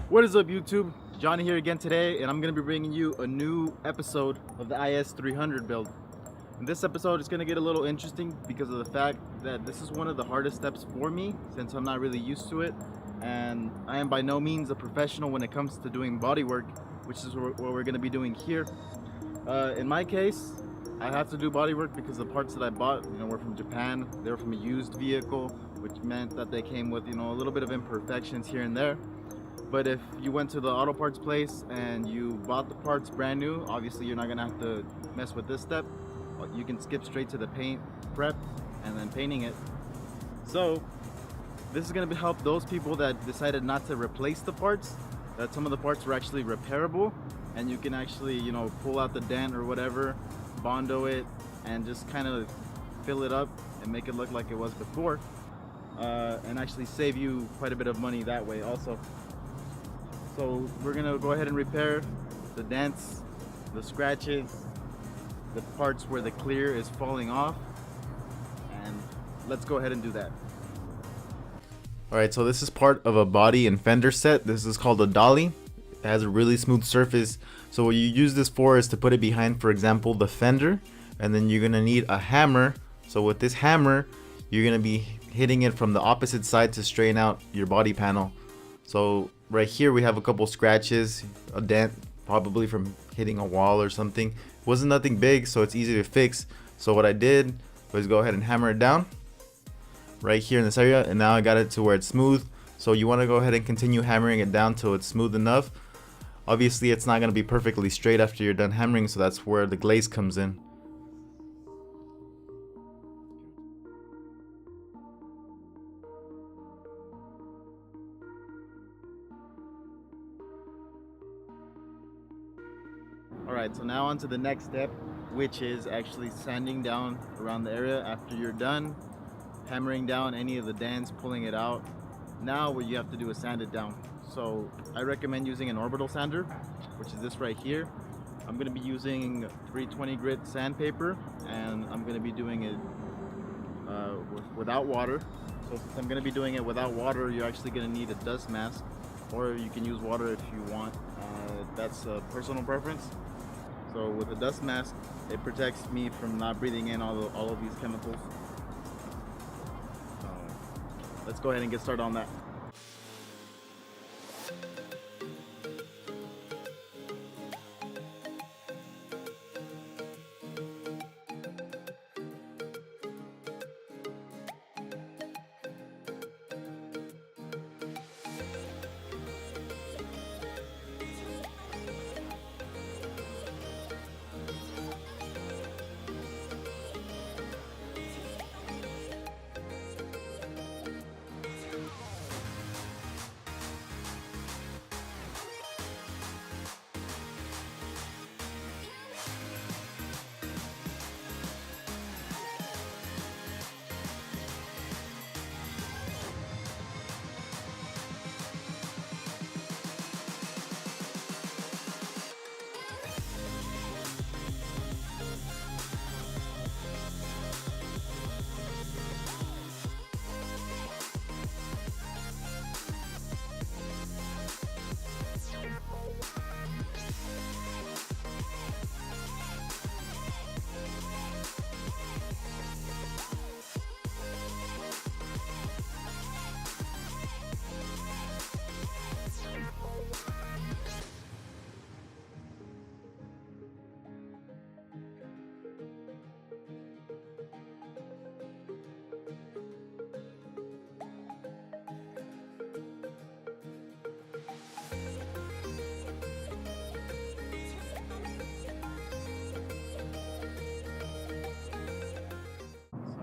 What is up, YouTube? Johnny here again today, and I'm going to be bringing you a new episode of the IS300 build. In this episode, it's going to get a little interesting because of the fact that this is one of the hardest steps for me since I'm not really used to it, and I am by no means a professional when it comes to doing body work, which is what we're going to be doing here. In my case, I have to do body work because the parts that I bought, were from Japan. They were from a used vehicle, which meant that they came with, a little bit of imperfections here and there. But if you went to the auto parts place and you bought the parts brand new, obviously you're not gonna have to mess with this step. You can skip straight to the paint prep and then painting it. So this is gonna help those people that decided not to replace the parts, that some of the parts were actually repairable, and you can actually, pull out the dent or whatever, bondo it, and just kind of fill it up and make it look like it was before, and actually save you quite a bit of money that way also. So we're gonna go ahead and repair the dents, the scratches, the parts where the clear is falling off, and let's go ahead and do that. Alright, so this is part of a body and fender set. This is called a dolly. It has a really smooth surface. So what you use this for is to put it behind, for example, the fender, and then you're gonna need a hammer. So with this hammer, you're gonna be hitting it from the opposite side to straighten out your body panel. So right here we have a couple scratches, a dent probably from hitting a wall or something. It wasn't nothing big, so it's easy to fix. So what I did was go ahead and hammer it down right here in this area, and now I got it to where it's smooth. So you want to go ahead and continue hammering it down till it's smooth enough. Obviously it's not going to be perfectly straight after you're done hammering, so that's where the glaze comes in. Alright, so now on to the next step, which is actually sanding down around the area after you're done hammering down any of the dents, pulling it out. Now what you have to do is sand it down. So I recommend using an orbital sander, which is this right here. I'm going to be using 320 grit sandpaper, and I'm going to be doing it without water. So since I'm going to be doing it without water, you're actually going to need a dust mask, or you can use water if you want. That's a personal preference. So with a dust mask, it protects me from not breathing in all of these chemicals. So let's go ahead and get started on that.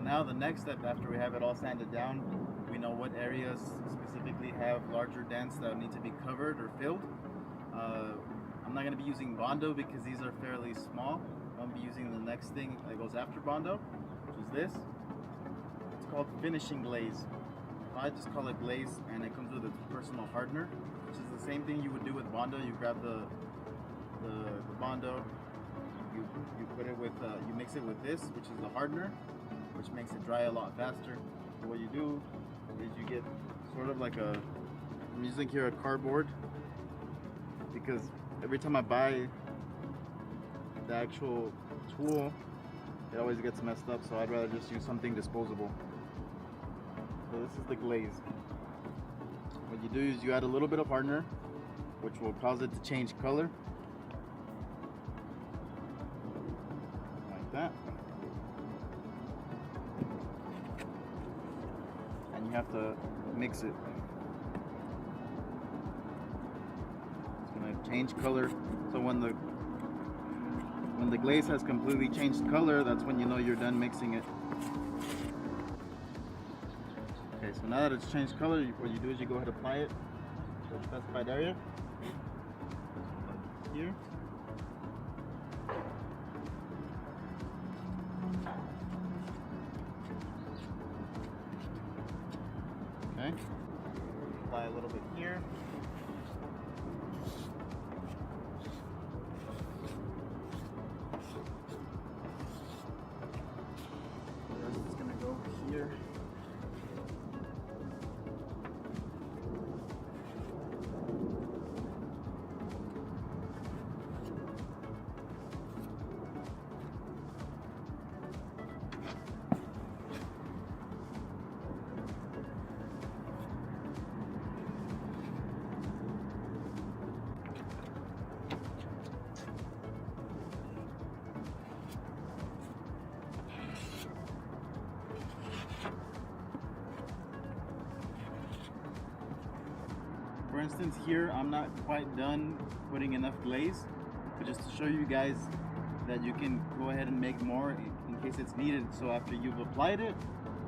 Now the next step, after we have it all sanded down, we know what areas specifically have larger dents that need to be covered or filled. I'm not going to be using Bondo because these are fairly small. I'm going to be using the next thing that goes after Bondo, which is this. It's called finishing glaze. I just call it glaze, and it comes with a personal hardener, which is the same thing you would do with Bondo. You grab the Bondo, you put it with, you mix it with this, which is the hardener, which makes it dry a lot faster. So what you do is you get sort of like I'm using here a cardboard because every time I buy the actual tool, it always gets messed up, so I'd rather just use something disposable. So this is the glaze. What you do is you add a little bit of hardener, which will cause it to change color. Like that. And you have to mix it. It's gonna change color. So when the glaze has completely changed color, that's when you know you're done mixing it. Okay, so now that it's changed color, what you do is you go ahead and apply it to the specified area. Like here. Okay. Apply a little bit here. The rest is gonna go here. For instance, here I'm not quite done putting enough glaze, but just to show you guys that you can go ahead and make more in case it's needed. So after you've applied it,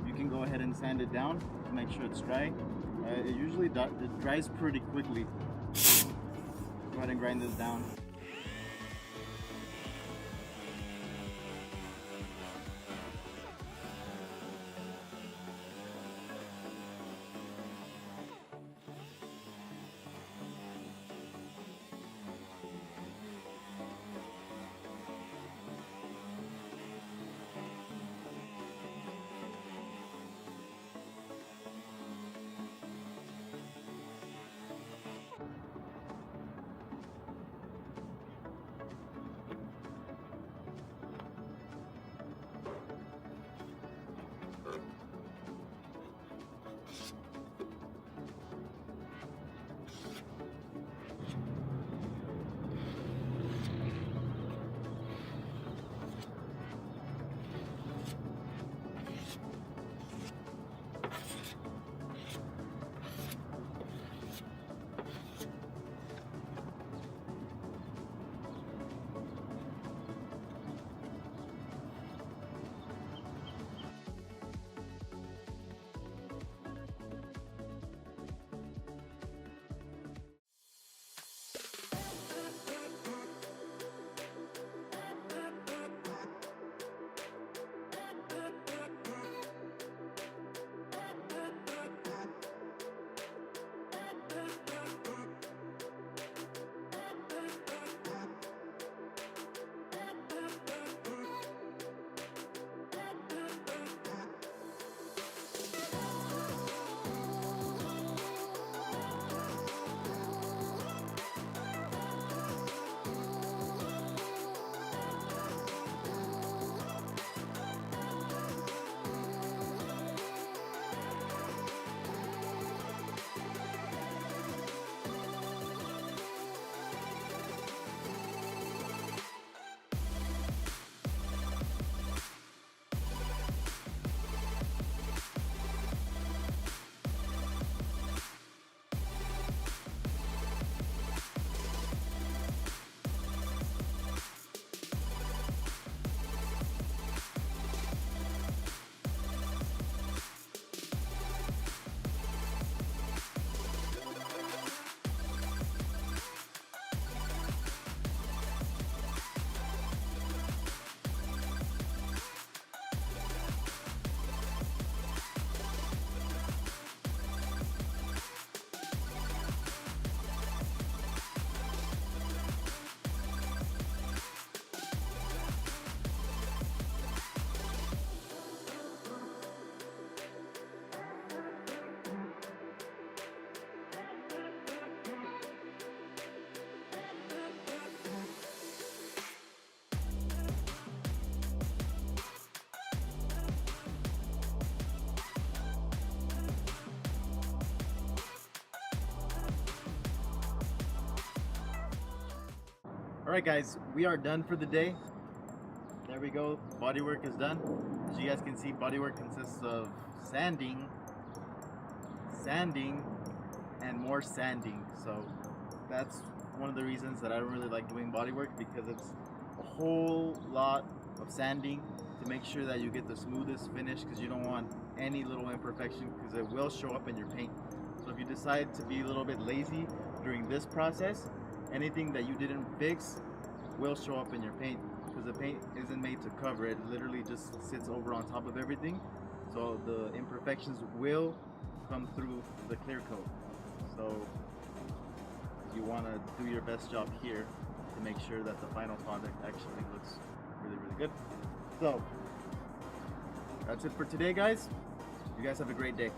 you can go ahead and sand it down to make sure it's dry. It usually it dries pretty quickly. Go ahead and grind this down. Alright guys, we are done for the day. There we go, bodywork is done. As you guys can see, bodywork consists of sanding, and more sanding. So that's one of the reasons that I don't really like doing bodywork, because it's a whole lot of sanding to make sure that you get the smoothest finish, because you don't want any little imperfection, because it will show up in your paint. So if you decide to be a little bit lazy during this process, anything that you didn't fix will show up in your paint, because the paint isn't made to cover it. It literally just sits over on top of everything, so the imperfections will come through the clear coat. So you want to do your best job here to make sure that the final product actually looks really good. So that's it for today, guys. You guys have a great day.